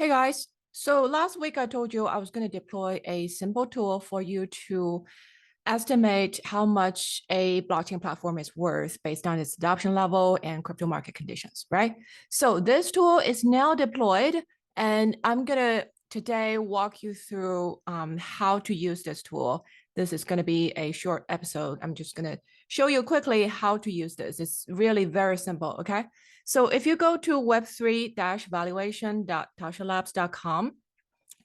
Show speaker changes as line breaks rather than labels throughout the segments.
Hey guys, so last week I told you I was going to deploy a simple tool for you to estimate how much a blockchain platform is worth based on its adoption level and crypto market conditions, right? So this tool is now deployed, and I'm going to today walk you through how to use this tool. This is going to be a short episode. I'm just going to show you quickly how to use this. It's really very simple, okay? So if you go to web3-valuation.tashalabs.com,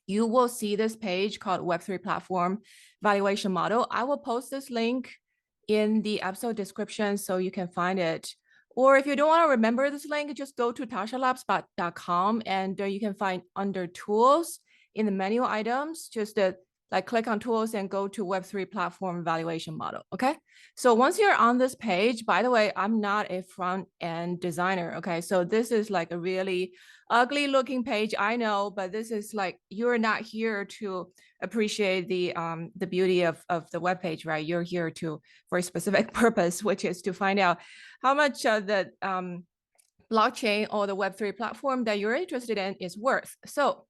you will see this page called Web3 Platform Valuation Model. I will post this link in the episode description so you can find it. Or if you don't want to remember this link, just go to tashalabs.com and you can find under tools in the menu items, just like click on tools and go to Web3 platform evaluation model. Okay. So once you're on this page, by the way, I'm not a front end designer. Okay. So this is like a really ugly looking page, I know, but this is like, you're not here to appreciate the beauty of the web page, right? You're here to for a specific purpose, which is to find out how much the blockchain or the Web3 platform that you're interested in is worth. So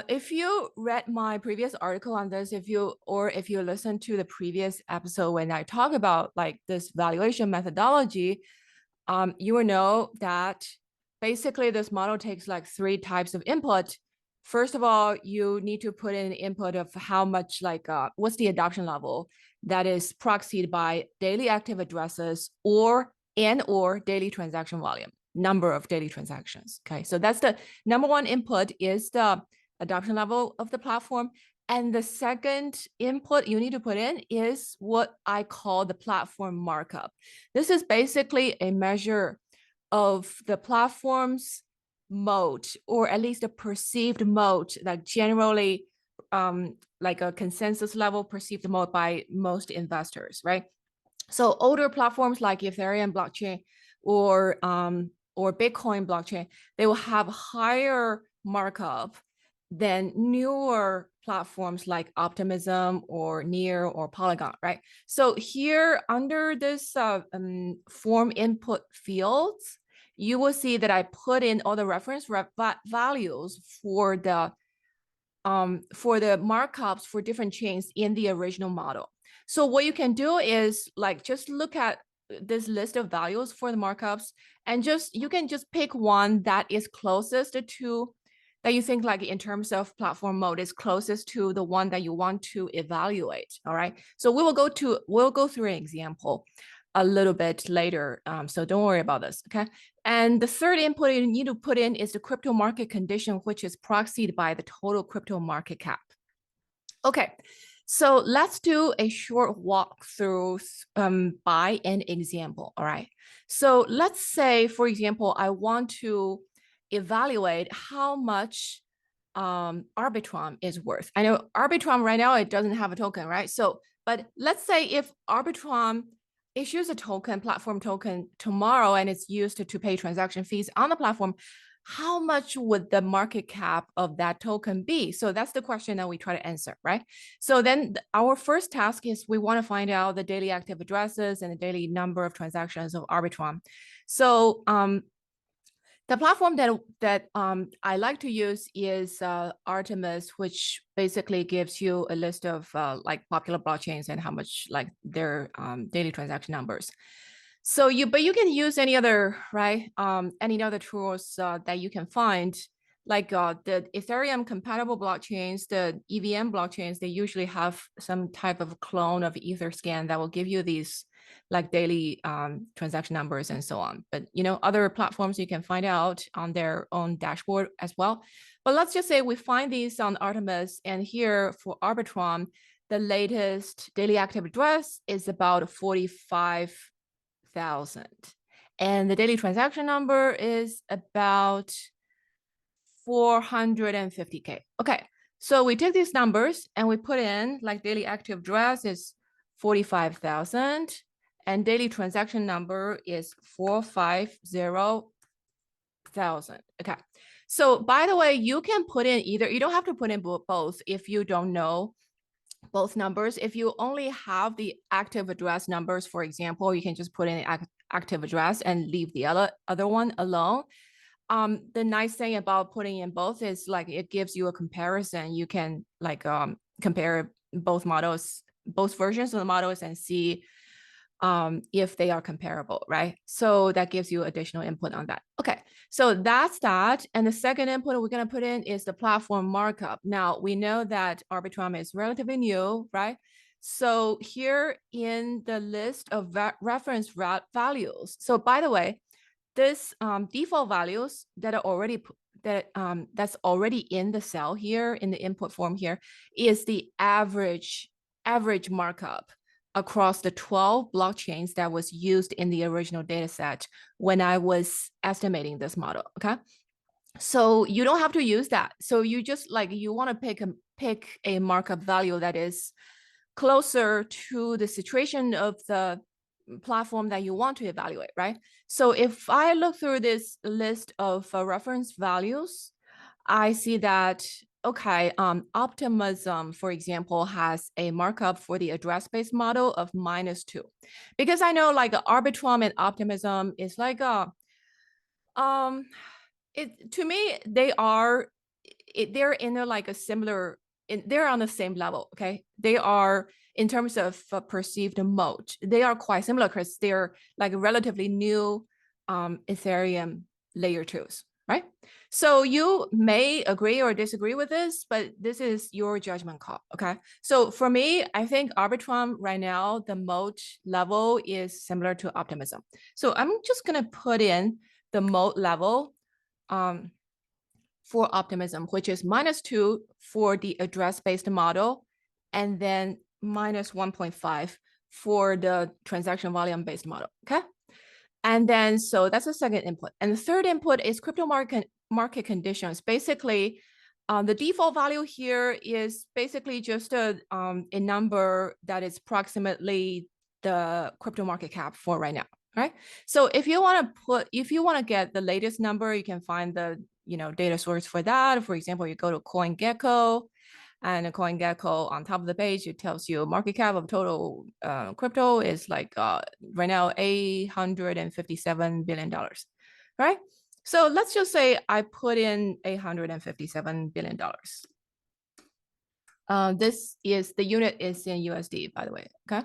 if you read my previous article on this, if you listen to the previous episode when I talk about like this valuation methodology, you will know that basically this model takes like three types of input. First of all, you need to put in input of how much like what's the adoption level that is proxied by daily active addresses or daily transaction volume, number of daily transactions. Okay, so that's the number one input is the adoption level of the platform. And the second input you need to put in is what I call the platform markup. This is basically a measure of the platform's mode, or at least a perceived mode, like generally like a consensus level perceived mode by most investors, right? So older platforms like Ethereum blockchain or Bitcoin blockchain, they will have higher markup than newer platforms like Optimism or Near or Polygon, right? So here under this form input fields, you will see that I put in all the reference values for the markups for different chains in the original model. So what you can do is like just look at this list of values for the markups, and you can just pick one that is closest to that you think like in terms of platform mode is closest to the one that you want to evaluate. All right. So we'll go through an example a little bit later. So don't worry about this. Okay. And the third input you need to put in is the crypto market condition, which is proxied by the total crypto market cap. Okay, so let's do a short walkthrough by an example. All right. So let's say, for example, I want to evaluate how much Arbitrum is worth. I know Arbitrum right now, it doesn't have a token, right? So, but let's say if Arbitrum issues a token, platform token tomorrow, and it's used to pay transaction fees on the platform, how much would the market cap of that token be? So that's the question that we try to answer, right? So then our first task is we want to find out the daily active addresses and the daily number of transactions of Arbitrum. So the platform that I like to use is Artemis, which basically gives you a list of like popular blockchains and how much like their daily transaction numbers. So but you can use any other, right? Any other tools that you can find, like the Ethereum compatible blockchains, the EVM blockchains, they usually have some type of clone of Etherscan that will give you these like daily transaction numbers and so on. But other platforms you can find out on their own dashboard as well. But let's just say we find these on Artemis, and here for Arbitrum, the latest daily active address is about 45,000. And the daily transaction number is about 450K. Okay, so we take these numbers and we put in like daily active address is 45,000 and daily transaction number is 450,000. Okay, so by the way, you can put in either, you don't have to put in both if you don't know both numbers. If you only have the active address numbers, for example, you can just put in active address and leave the other one alone. the nice thing about putting in both is like it gives you a comparison. You can like compare both models, both versions of the models, and see if they are comparable, right? So that gives you additional input on that. Okay, so that's that. And the second input we're going to put in is the platform markup. Now, we know that Arbitrum is relatively new, right? So here in the list of reference values. So by the way, this default values that are already that's already in the cell here in the input form here is the average markup across the 12 blockchains that was used in the original data set when I was estimating this model. Okay, so you don't have to use that. So you just like you want to pick a markup value that is closer to the situation of the platform that you want to evaluate, right? So if I look through this list of reference values, I see that, okay, Optimism, for example, has a markup for the address-based model of -2. Because I know like Arbitrum and Optimism is like to me, they're in a like a similar, they're on the same level, okay? They are, in terms of perceived mode, they are quite similar because they're like relatively new Ethereum layer 2s, right? So you may agree or disagree with this, but this is your judgment call, okay? So for me, I think Arbitrum right now, the mode level is similar to Optimism. So I'm just gonna put in the mode level for Optimism, which is -2 for the address-based model, and then -1.5 for the transaction volume-based model, okay? And then, so that's the second input. And the third input is crypto market conditions. Basically, the default value here is basically just a number that is approximately the crypto market cap for right now, right? So if you want to get the latest number, you can find the data source for that. For example, you go to CoinGecko, and CoinGecko on top of the page, it tells you market cap of total crypto is like right now $857 billion, right? So let's just say I put in $857 billion. This is the unit is in USD, by the way. Okay,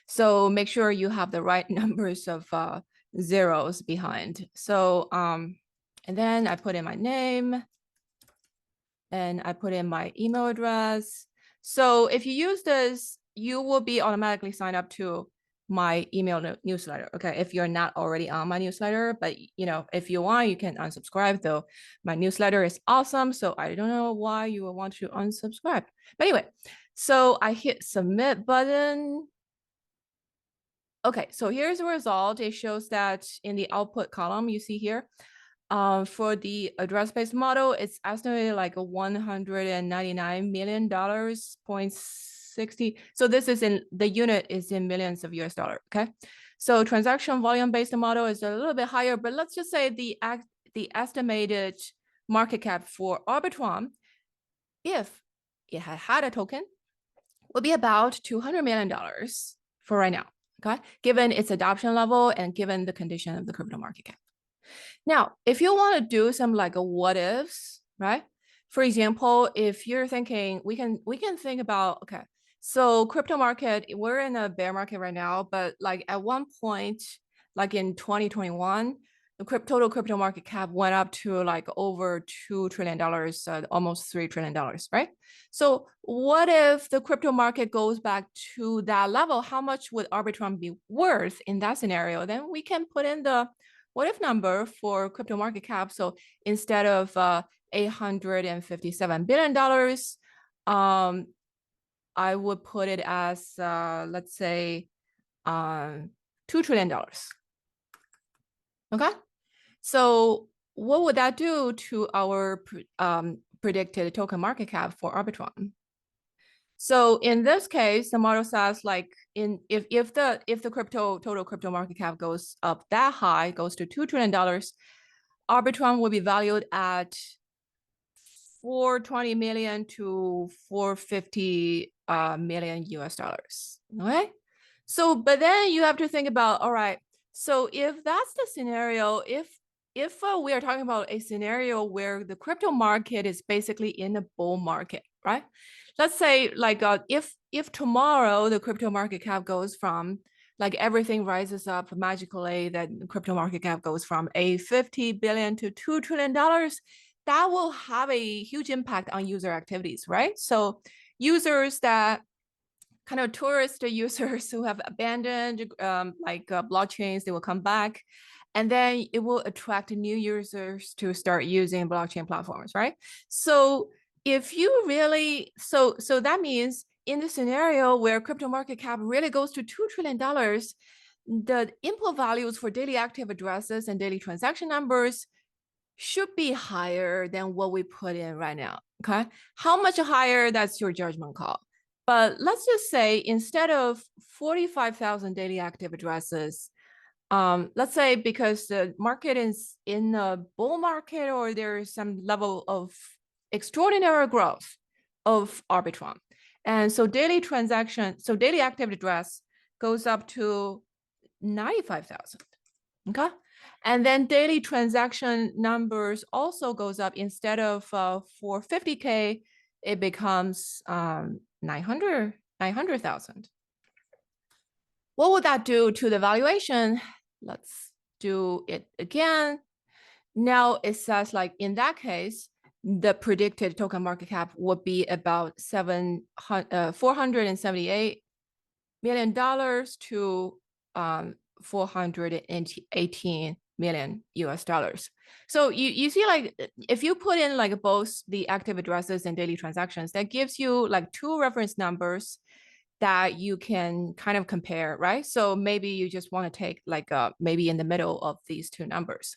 so make sure you have the right numbers of zeros behind. So and then I put in my name, and I put in my email address. So if you use this, you will be automatically signed up to my email newsletter. Okay, if you're not already on my newsletter, but if you want, you can unsubscribe. Though my newsletter is awesome, so I don't know why you would want to unsubscribe. But anyway, so I hit submit button. Okay, so here's the result. It shows that in the output column you see here, for the address-based model, it's estimated like a $199 million, 0.60. So this is in the unit is in millions of US dollar. Okay, so transaction volume-based model is a little bit higher, but let's just say the estimated market cap for Arbitrum, if it had a token, would be about $200 million for right now. Okay, given its adoption level and given the condition of the crypto market cap. Now, if you want to do some like a what ifs, right? For example, if you're thinking, we can think about, okay, so crypto market, we're in a bear market right now, but like at one point, like in 2021, the total crypto market cap went up to like over $2 trillion, almost $3 trillion, right? So what if the crypto market goes back to that level? How much would Arbitrum be worth in that scenario? Then we can put in the what if number for crypto market cap. So instead of $857 billion, I would put it as, let's say, $2 trillion. Okay, so what would that do to our predicted token market cap for Arbitrum? So in this case, the model says like if the total crypto market cap goes up that high, goes to $2 trillion, Arbitrum will be valued at 420 million to 450 million US dollars. Okay. So, but then you have to think about, all right, so if that's the scenario, if if we are talking about a scenario where the crypto market is basically in a bull market, right? Let's say like if tomorrow the crypto market cap goes from like everything rises up magically, that the crypto market cap goes from a 50 billion to $2 trillion, that will have a huge impact on user activities, right? So users that kind of tourist users who have abandoned blockchains, they will come back, and then it will attract new users to start using blockchain platforms, right? So if you really, so that means in the scenario where crypto market cap really goes to $2 trillion, the input values for daily active addresses and daily transaction numbers should be higher than what we put in right now, okay? How much higher, that's your judgment call. But let's just say instead of 45,000 daily active addresses, let's say because the market is in a bull market or there's some level of extraordinary growth of Arbitrum. And so daily active address goes up to 95,000, okay? And then daily transaction numbers also goes up. Instead of for 50K, it becomes 900,000. What would that do to the valuation? Let's do it again. Now it says like in that case, the predicted token market cap would be about $478 million to 418 million US dollars. So you see, like if you put in like both the active addresses and daily transactions, that gives you like two reference numbers that you can kind of compare, right? So maybe you just want to take like maybe in the middle of these two numbers.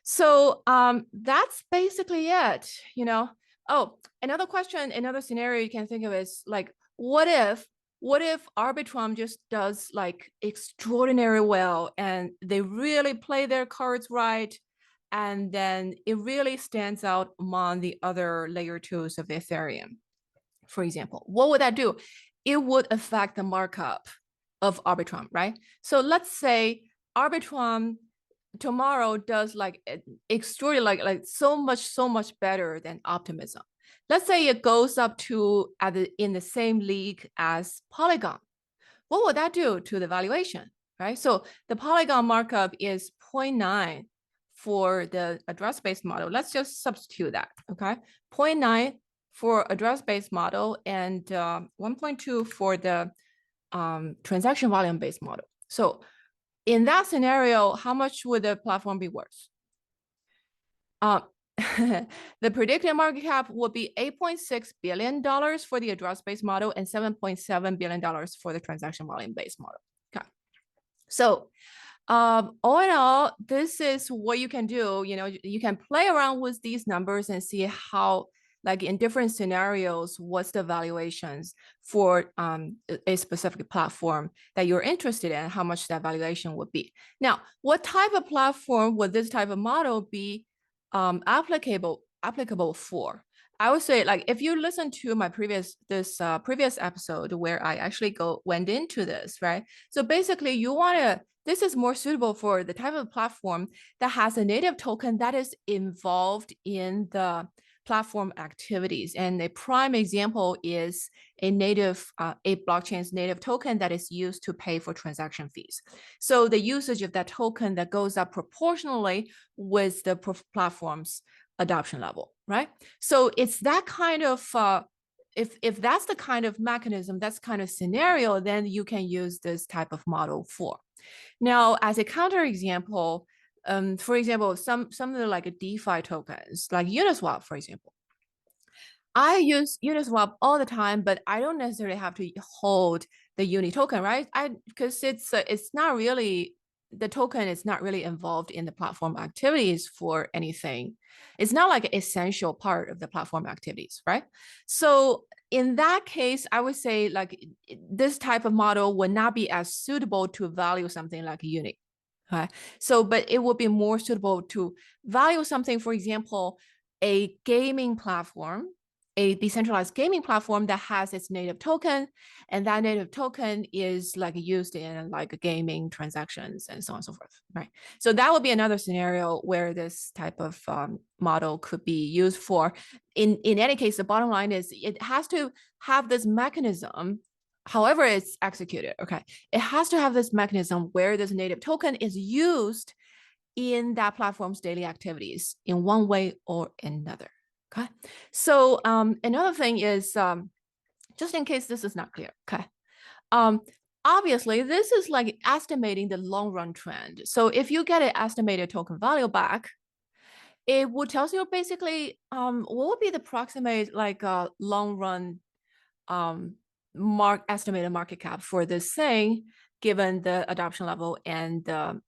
So that's basically it, you know. Oh, another question, another scenario you can think of is like, what if Arbitrum just does like extraordinary well and they really play their cards right, and then it really stands out among the other layer twos of Ethereum, for example? What would that do? It would affect the markup of Arbitrum, right? So let's say Arbitrum tomorrow does like extraordinary, like so much better than Optimism. Let's say it goes up to in the same league as Polygon. What would that do to the valuation, right? So the Polygon markup is 0.9 for the address-based model. Let's just substitute that, okay? 0.9 for address-based model and 1.2 for the transaction volume-based model. So in that scenario, how much would the platform be worth? The predicted market cap would be $8.6 billion for the address-based model and $7.7 billion for the transaction volume-based model. Okay. So all in all, this is what you can do. You know, you can play around with these numbers and see how, like in different scenarios, what's the valuations for a specific platform that you're interested in, how much that valuation would be. Now, what type of platform would this type of model be applicable for? I would say, like, if you listen to my previous episode where I actually went into this, right? So basically, this is more suitable for the type of platform that has a native token that is involved in the platform activities. And a prime example is a blockchain's native token that is used to pay for transaction fees. So the usage of that token that goes up proportionally with the platform's adoption level, right? So it's that kind of, if that's the kind of mechanism, that's kind of scenario, then you can use this type of model for. Now, as a counterexample, for example, some of the like DeFi tokens, like Uniswap, for example. I use Uniswap all the time, but I don't necessarily have to hold the Uni token, right? Because it's not really, the token is not really involved in the platform activities for anything. It's not like an essential part of the platform activities, right? So in that case, I would say like this type of model would not be as suitable to value something like Uni. Okay. So, but it would be more suitable to value something, for example, a gaming platform a decentralized gaming platform that has its native token, and that native token is like used in like gaming transactions and so on and so forth, right? So that would be another scenario where this type of model could be used for. In any case, the bottom line is it has to have this mechanism, however it's executed, okay? It has to have this mechanism where this native token is used in that platform's daily activities in one way or another. Okay. So another thing is, just in case this is not clear, okay. Obviously, this is like estimating the long run trend. So if you get an estimated token value back, it would tell you basically what would be the approximate like long run estimated market cap for this thing, given the adoption level and the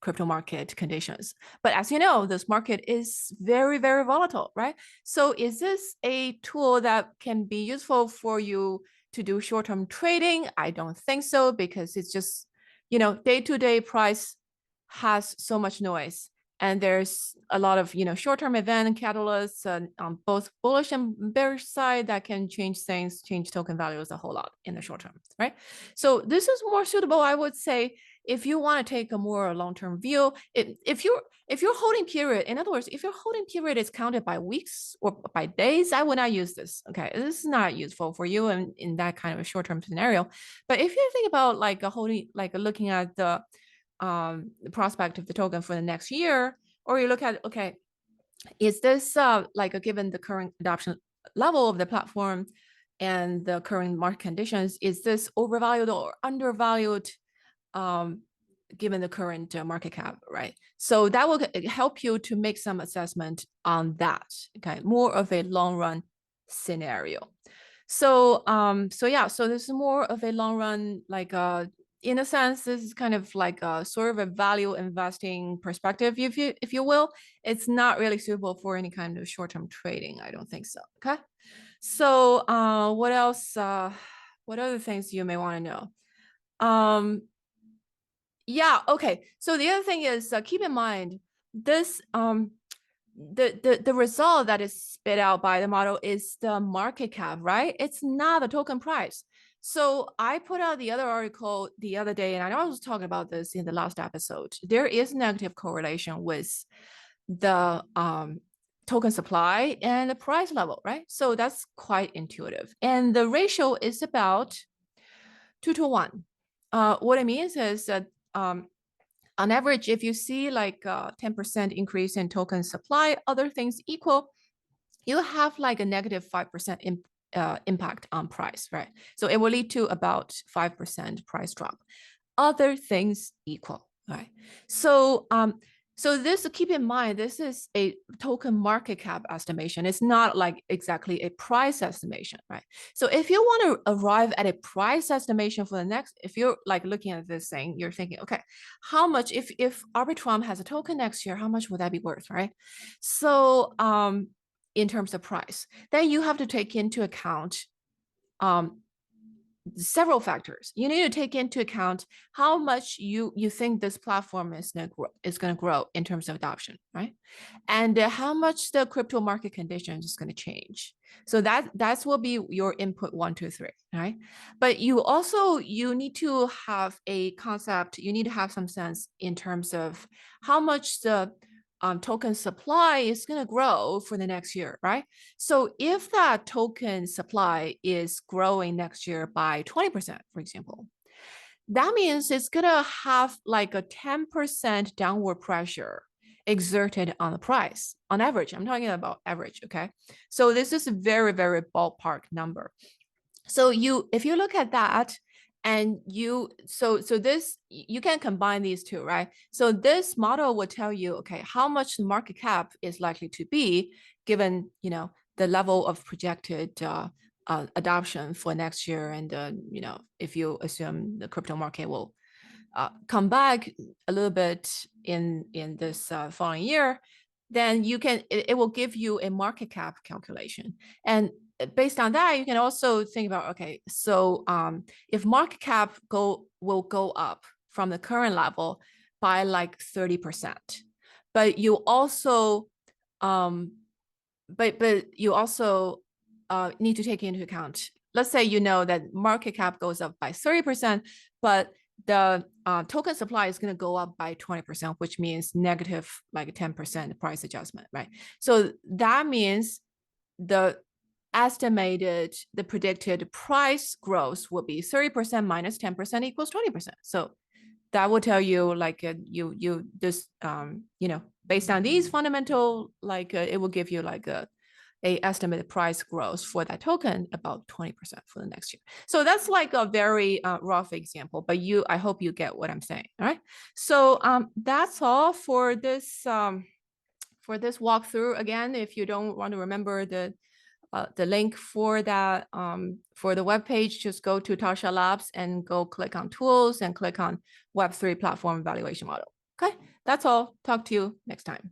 crypto market conditions. But as you know, this market is very, very volatile, right? So is this a tool that can be useful for you to do short-term trading? I don't think so, because it's just, day-to-day price has so much noise. And there's a lot of, short-term event catalysts on both bullish and bearish side that can change things, change token values a whole lot in the short term, right? So this is more suitable, I would say, if you want to take a more long-term view. If you're holding period, in other words, if your holding period is counted by weeks or by days, I would not use this. Okay, this is not useful for you in that kind of a short-term scenario. But if you think about like a holding, like looking at the prospect of the token for the next year, or you look at, okay, is this like given the current adoption level of the platform and the current market conditions, is this overvalued or undervalued given the current market cap, right? So that will help you to make some assessment on that, okay, more of a long run scenario. So so this is more of a long run, like in a sense, this is kind of like a sort of a value investing perspective, if you will. It's not really suitable for any kind of short-term trading. I don't think so. Okay. So what else? What other things you may want to know? Yeah. Okay. So the other thing is keep in mind this the result that is spit out by the model is the market cap, right? It's not the token price. So I put out the other article the other day, and I was talking about this in the last episode. There is negative correlation with the token supply and the price level, right? So that's quite intuitive. And the ratio is about 2 to 1. What it means is that on average, if you see like a 10% increase in token supply, other things equal, you have like a negative 5% impact on price, right? So it will lead to about 5% price drop. Other things equal, right? So so this, keep in mind, this is a token market cap estimation. It's not like exactly a price estimation, right? So if you want to arrive at a price estimation for the next, if you're like looking at this thing, you're thinking, okay, how much, if Arbitrum has a token next year, how much would that be worth, right? So in terms of price, then you have to take into account several factors. You need to take into account how much you think this platform is going to grow in terms of adoption, right? And how much the crypto market conditions is going to change. So that's will be your input 1, 2, 3, right? But you need to have a concept. You need to have some sense in terms of how much the token supply is going to grow for the next year, right? So if that token supply is growing next year by 20%, for example, that means it's going to have like a 10% downward pressure exerted on the price on average. I'm talking about average, okay? So this is a very, very ballpark number. So if you look at that, and so this, you can combine these two, right? So this model will tell you, okay, how much the market cap is likely to be given, the level of projected adoption for next year, and if you assume the crypto market will come back a little bit in this following year, then it will give you a market cap calculation. And based on that, you can also think about, okay, so if market cap will go up from the current level by like 30%, but you also need to take into account. Let's say you know that market cap goes up by 30%, but the token supply is going to go up by 20%, which means negative like 10% price adjustment, right? So that means the predicted price growth will be 30% minus 10% equals 20%. So that will tell you like you just based on these fundamental, like it will give you like a estimated price growth for that token about 20% for the next year. So that's like a very rough example, but I hope you get what I'm saying. All right. So that's all for this walkthrough. Again, if you don't want to remember the link for that for the web page, just go to Tascha Labs and go click on tools and click on Web3 platform valuation model. Okay, that's all. Talk to you next time.